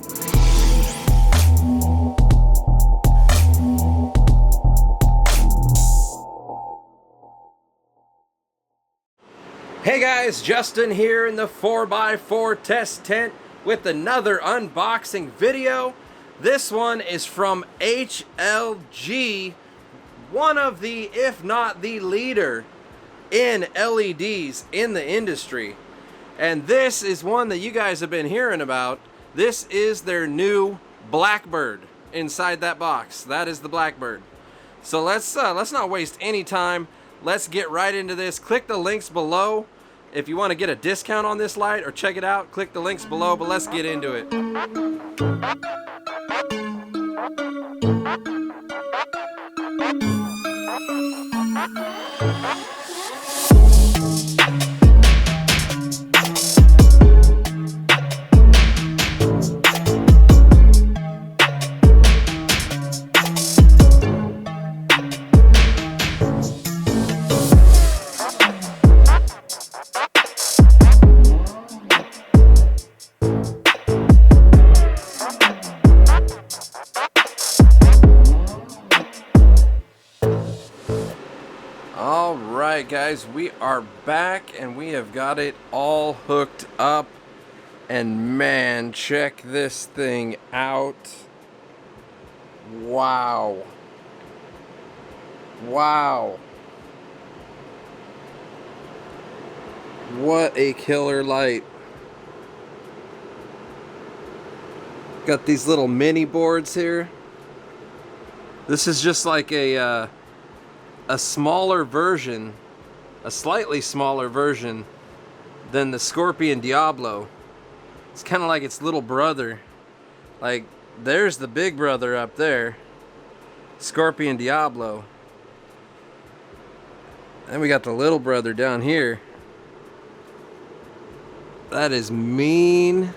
Hey guys, Justin here in the 4x4 test tent with another unboxing video. This one is from HLG, one of the, if not the leader in LEDs in the industry. And this is one that you guys have been hearing about. This is their new Blackbird inside that box. That is the Blackbird. So let's not waste any time. Let's get right into this. Click the links below if you want to get a discount on this light or check it out. Click the links below, but let's get into it. Alright guys, we are back and we have got it all hooked up, and man, check this thing out. Wow. Wow. What a killer light. Got these little mini boards here. This is just like a smaller version, a slightly smaller version than the Scorpion Diablo. It's kind of like its little brother. Like, there's the big brother up there, Scorpion Diablo. And we got the little brother down here. That is mean.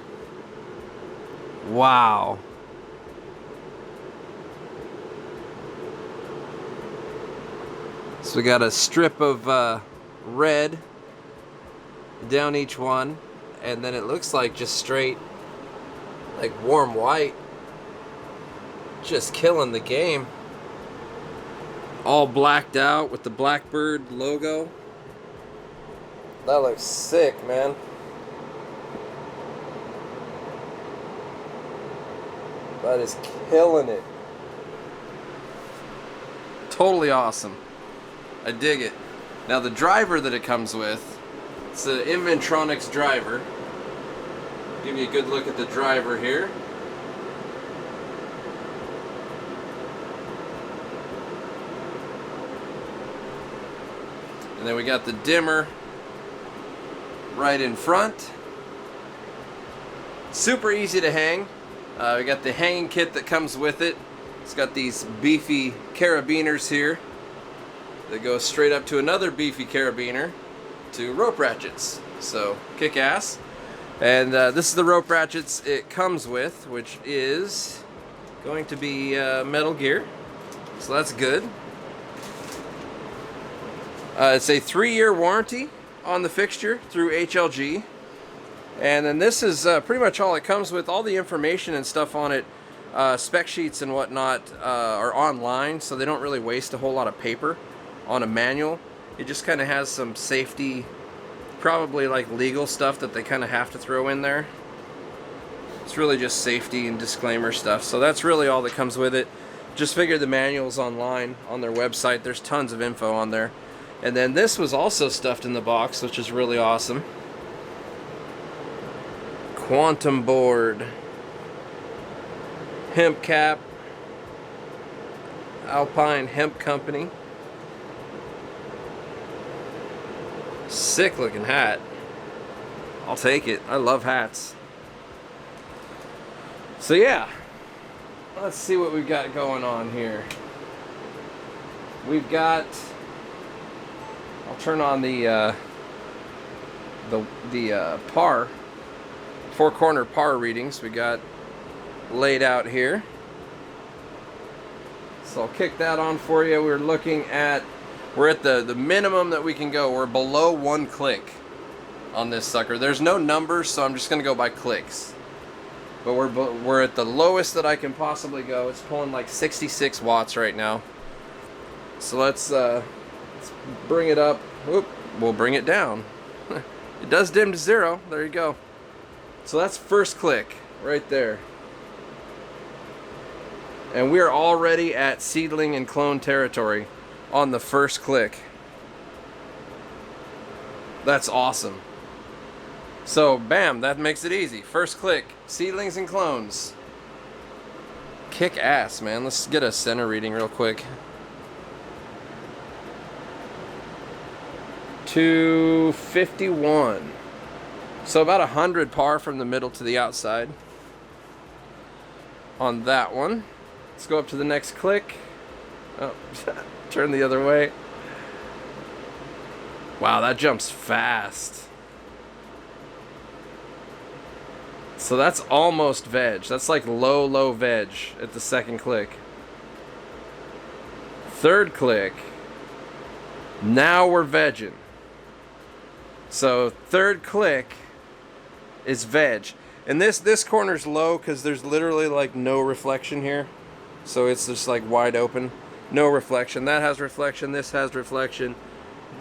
Wow. So we got a strip of red down each one, and then it looks like just straight, like warm white. Just killing the game. All blacked out with the Blackbird logo. That looks sick, man. That is killing it. Totally awesome. I dig it. Now the driver that it comes with, it's an Inventronics driver. Give you a good look at the driver here. And then we got the dimmer right in front. Super easy to hang. We got the hanging kit that comes with it. It's got these beefy carabiners here that goes straight up to another beefy carabiner to rope ratchets. So, kick ass. And this is the rope ratchets it comes with, which is going to be Metal Gear. So that's good. It's a 3-year warranty on the fixture through HLG. And then this is pretty much all it comes with. All the information and stuff on it, spec sheets and whatnot, are online, so they don't really waste a whole lot of paper on a manual. It just kind of has some safety, probably like legal stuff that they kind of have to throw in there. It's really just safety and disclaimer stuff. So that's really all that comes with it. Just figure the manual's online on their website. There's tons of info on there. And then this was also stuffed in the box, which is really awesome. Quantum board, hemp cap, Alpine Hemp Company. Sick looking hat. I'll take it. I love hats. So yeah, let's see what we've got going on here. We've got, I'll turn on the par, 4-corner par readings we got laid out here. So I'll kick that on for you. We're looking at, we're at the minimum that we can go. We're below 1 click on this sucker. There's no numbers, so I'm just going to go by clicks. but we're at the lowest that I can possibly go. It's pulling like 66 watts right now. So let's bring it up. Whoop, we'll bring it down. It does dim to 0. There you go. So that's first click right there. And we're already at seedling and clone territory on the first click. That's awesome. So bam, that makes it easy. First click, seedlings and clones. Kick ass, man. Let's get a center reading real quick. 251. So about 100 par from the middle to the outside on that one. Let's go up to the next click. Oh, turn the other way. Wow, that jumps fast. So that's almost veg. That's like low veg at the second click. Third click. Now we're vegging. So third click is veg. And this corner's low because there's literally like no reflection here. So it's just like wide open. No reflection. That has reflection. This has reflection.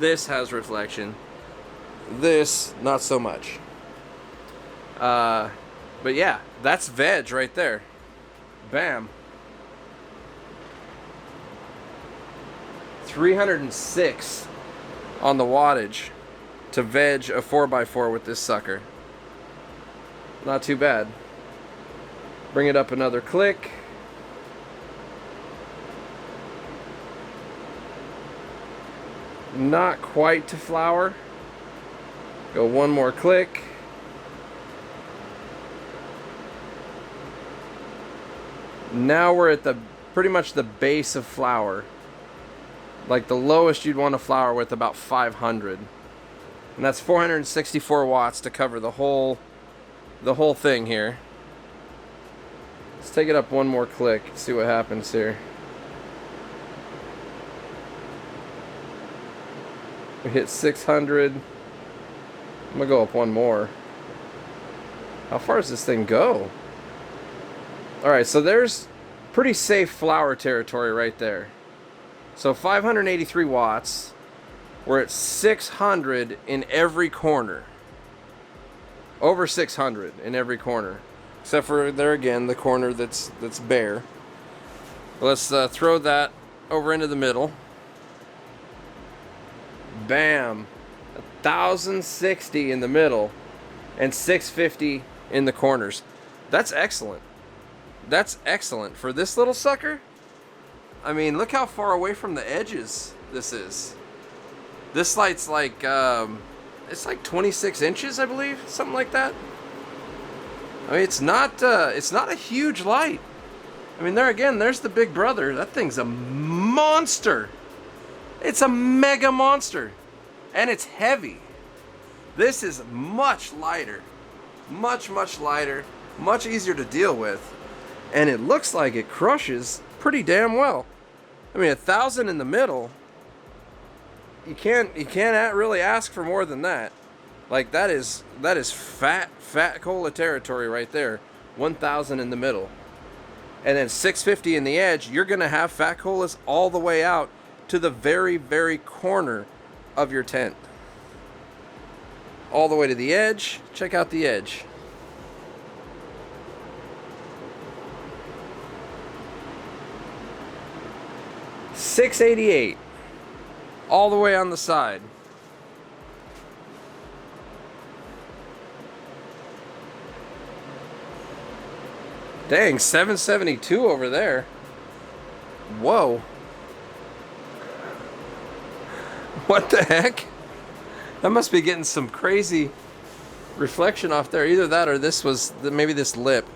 This has reflection. This, not so much. But yeah, that's veg right there. Bam. 306 on the wattage to veg a 4x4 with this sucker. Not too bad. Bring it up another click. Not quite to flower. Go one more click. Now we're at the pretty much the base of flower. Like the lowest you'd want to flower with, about 500. And that's 464 watts to cover the whole thing here. Let's take it up one more click, see what happens here. We hit 600. I'm gonna go up one more. How far does this thing go? Alright, so there's pretty safe flower territory right there. So 583 watts. We're at 600 in every corner. Over 600 in every corner. Except for there again, the corner that's bare. Let's throw that over into the middle. Bam. 1,060 in the middle and 650 in the corners. That's excellent. That's excellent. For this little sucker, I mean, look how far away from the edges this is. This light's like, it's like 26 inches, I believe, something like that. I mean, it's not a huge light. I mean, there again, there's the big brother. That thing's a monster. It's a mega monster. And it's heavy. This is much lighter. Much lighter. Much easier to deal with. And it looks like it crushes pretty damn well. I mean, 1,000 in the middle. You can't really ask for more than that. Like that is fat cola territory right there. 1,000 in the middle. And then 650 in the edge. You're gonna have fat colas all the way out to the very corner of your tent. All the way to the edge. Check out the edge. $688 all the way on the side. Dang, 772 over there. Whoa. What the heck? That must be getting some crazy reflection off there. Either that or this was maybe this lip,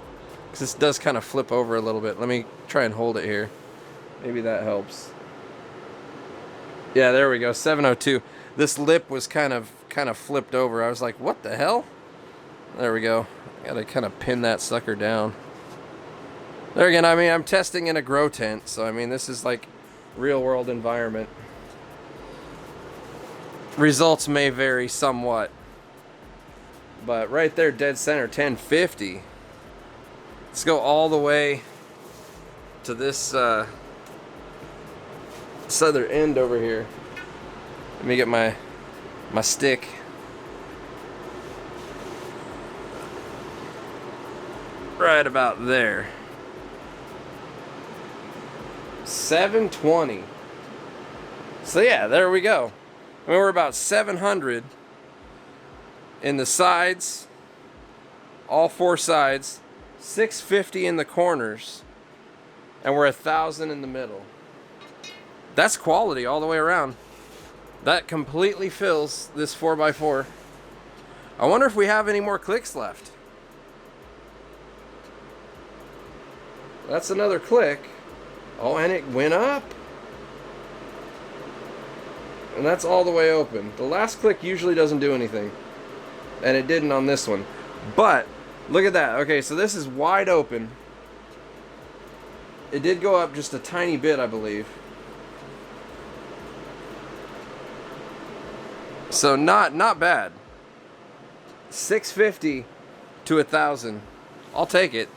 because this does kind of flip over a little bit. Let me try and hold it here. Maybe that helps. Yeah, there we go. 702. This lip was kind of flipped over. I was like, what the hell? There we go. I gotta kind of pin that sucker down. There again, I mean, I'm testing in a grow tent, so I mean, this is like real world environment. Results may vary somewhat. But right there, dead center, 1050. Let's go all the way to this southern end over here. Let me get my stick. Right about there. 720. So yeah, there we go. I mean, we're about 700 in the sides, all four sides, 650 in the corners, and we're 1,000 in the middle. That's quality all the way around. That completely fills this 4x4. I wonder if we have any more clicks left. That's another click. Oh, and it went up. And that's all the way open. The last click usually doesn't do anything. And it didn't on this one. But, look at that. Okay, so this is wide open. It did go up just a tiny bit, I believe. So not bad. 650 to 1,000. I'll take it.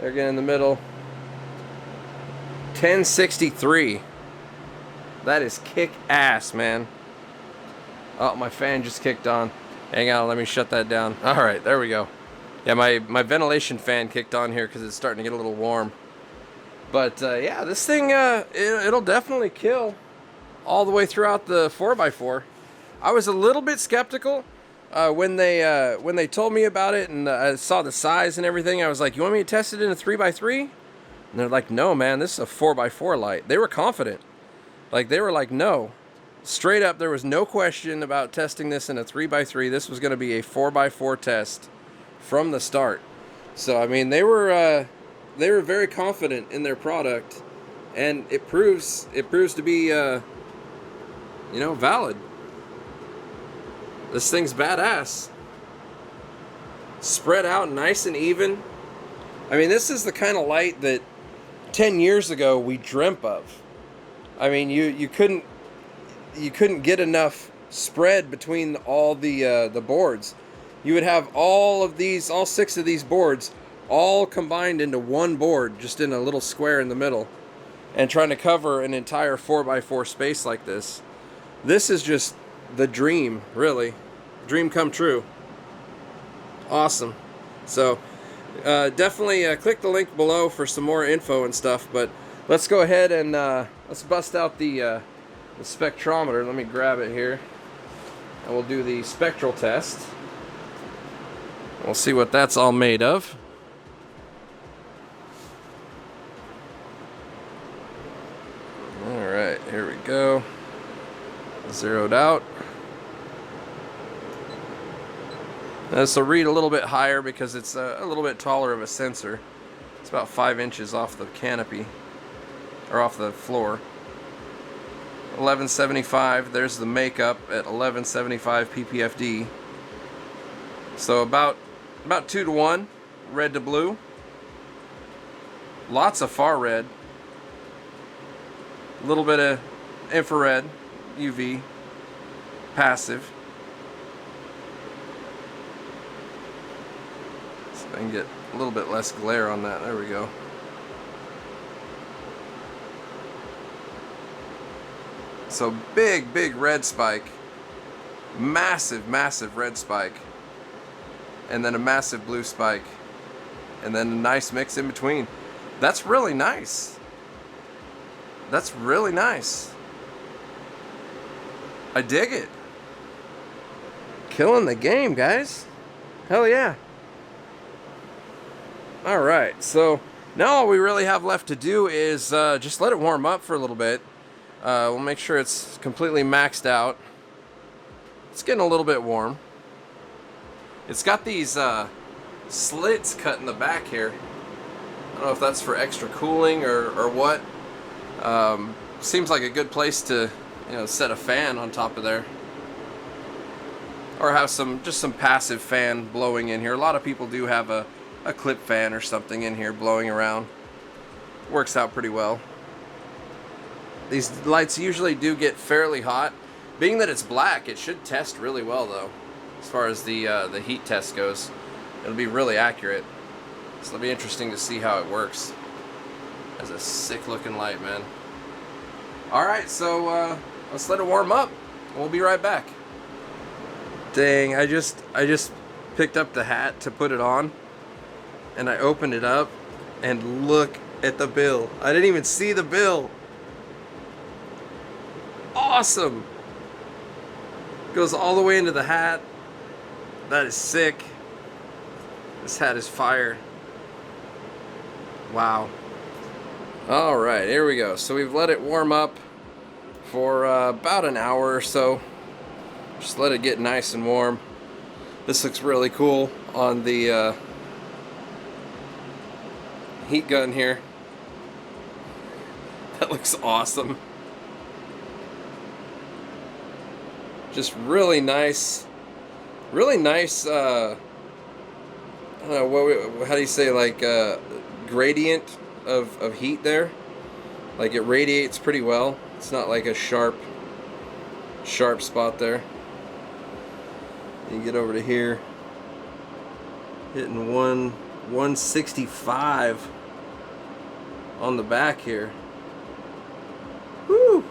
There again in the middle. 1063. That is kick ass, man. Oh, my fan just kicked on. Hang on, let me shut that down. All right, there we go. Yeah, my ventilation fan kicked on here because it's starting to get a little warm. But yeah, this thing it'll definitely kill all the way throughout the 4x4. I was a little bit skeptical when they told me about it, and I saw the size and everything. I was like, you want me to test it in a 3x3? And they're like, no, man, this is a 4x4 light. They were confident. Like, they were like, no. Straight up, there was no question about testing this in a 3x3. This was going to be a 4x4 test from the start. So, I mean, they were very confident in their product, and it proves to be, you know, valid. This thing's badass. Spread out nice and even. I mean, this is the kind of light that 10 years ago we dreamt of. I mean, you couldn't get enough spread between all the boards. You would have all 6 of these boards all combined into one board, just in a little square in the middle, and trying to cover an entire 4x4 space like this. This is just the dream, really. Dream come true. Awesome. So definitely click the link below for some more info and stuff, but let's go ahead and let's bust out the spectrometer. Let me grab it here, and we'll do the spectral test. We'll see what that's all made of. Alright, here we go. Zeroed out. This will read a little bit higher because it's a little bit taller of a sensor. It's about 5 inches off the canopy, or off the floor. 1175, there's the makeup at 1175 ppfd. So about 2 to 1, red to blue. Lots of far red. A little bit of infrared, UV, passive. So I can get a little bit less glare on that. There we go. So big red spike, massive red spike, and then a massive blue spike, and then a nice mix in between. That's really nice. That's really nice. I dig it. Killing the game, guys. Hell yeah. Alright, so now all we really have left to do is just let it warm up for a little bit. We'll make sure it's completely maxed out. It's getting a little bit warm. It's got these slits cut in the back here. I don't know if that's for extra cooling or what. Seems like a good place to, you know, set a fan on top of there, or have just some passive fan blowing in here. A lot of people do have a clip fan or something in here blowing around. Works out pretty well. These lights usually do get fairly hot. Being that it's black, it should test really well though, as far as the heat test goes. it'll be really accurate. So it'll be interesting to see how it works. That's a sick looking light, man. Alright, so let's let it warm up. We'll be right back. Dang, I just picked up the hat to put it on, and I opened it up, and look at the bill. I didn't even see the bill. Awesome. Goes all the way into the hat. That is sick. This hat is fire. Wow. Alright, here we go. So we've let it warm up for about an hour or so. Just let it get nice and warm. This looks really cool on the heat gun here. That looks awesome. Just really nice, I don't know, how do you say, like gradient of heat there. Like it radiates pretty well. It's not like a sharp spot there. You get over to here, hitting 165 on the back here. Woo!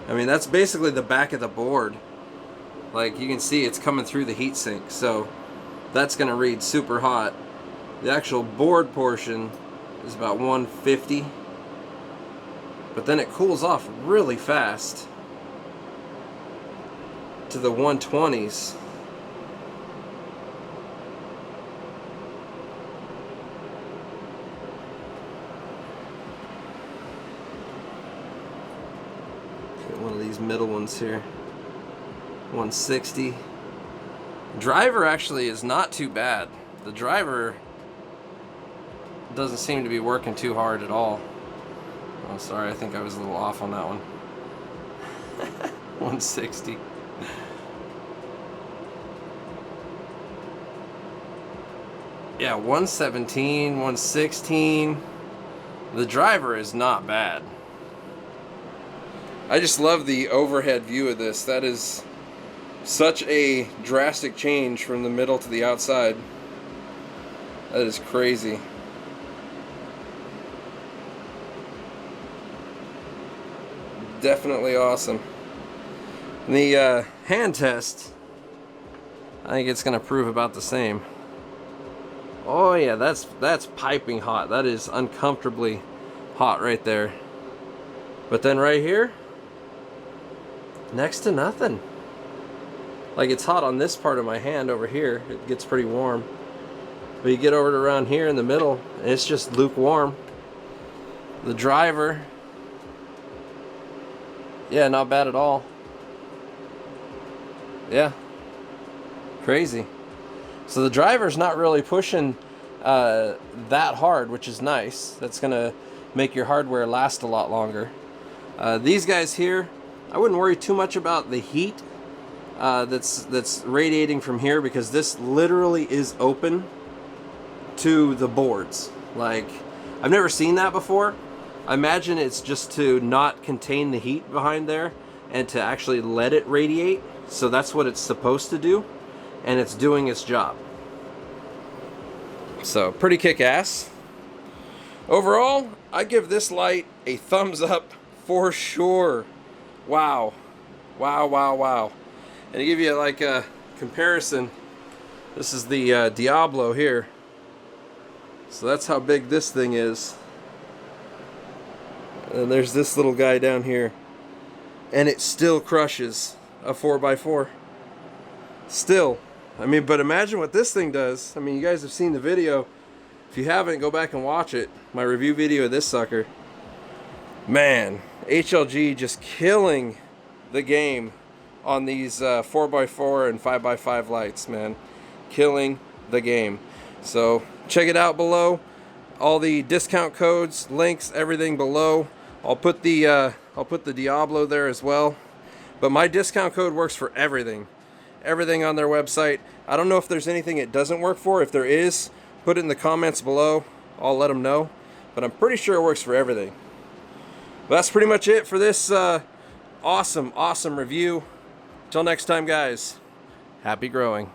I mean, that's basically the back of the board. Like you can see, it's coming through the heatsink, so that's gonna read super hot. The actual board portion is about 150, but then it cools off really fast to the 120s. Get one of these middle ones here. 160. Driver actually is not too bad. The driver doesn't seem to be working too hard at all. Oh, sorry, I think I was a little off on that one. 160. Yeah, 117, 116. The driver is not bad. I just love the overhead view of this. That is such a drastic change from the middle to the outside. That is crazy. Definitely awesome. The hand test, I think it's going to prove about the same. Oh yeah, that's piping hot. That is uncomfortably hot right there. But then right here, next to nothing. Like it's hot on this part of my hand over here. It gets pretty warm. But you get over to around here in the middle, and it's just lukewarm. The driver, yeah, not bad at all. Yeah, crazy. So the driver's not really pushing that hard, which is nice. That's gonna make your hardware last a lot longer. These guys here, I wouldn't worry too much about the heat that's radiating from here, because this literally is open to the boards. Like, I've never seen that before. I imagine it's just to not contain the heat behind there and to actually let it radiate. So that's what it's supposed to do, and it's doing its job. So pretty kick-ass. Overall, I give this light a thumbs up for sure. Wow. Wow, wow, wow. And to give you like a comparison, this is the Diablo here. So that's how big this thing is. And there's this little guy down here. And it still crushes a 4x4. Still. I mean, but imagine what this thing does. I mean, you guys have seen the video. If you haven't, go back and watch it. My review video of this sucker. Man, HLG just killing the game on these 4x4 and 5x5 lights, man. Killing the game. So check it out below. All the discount codes, links, everything below. I'll put the Diablo there as well. But my discount code works for everything. Everything on their website. I don't know if there's anything it doesn't work for. If there is, put it in the comments below. I'll let them know. But I'm pretty sure it works for everything. But that's pretty much it for this awesome review. Till next time, guys. Happy growing.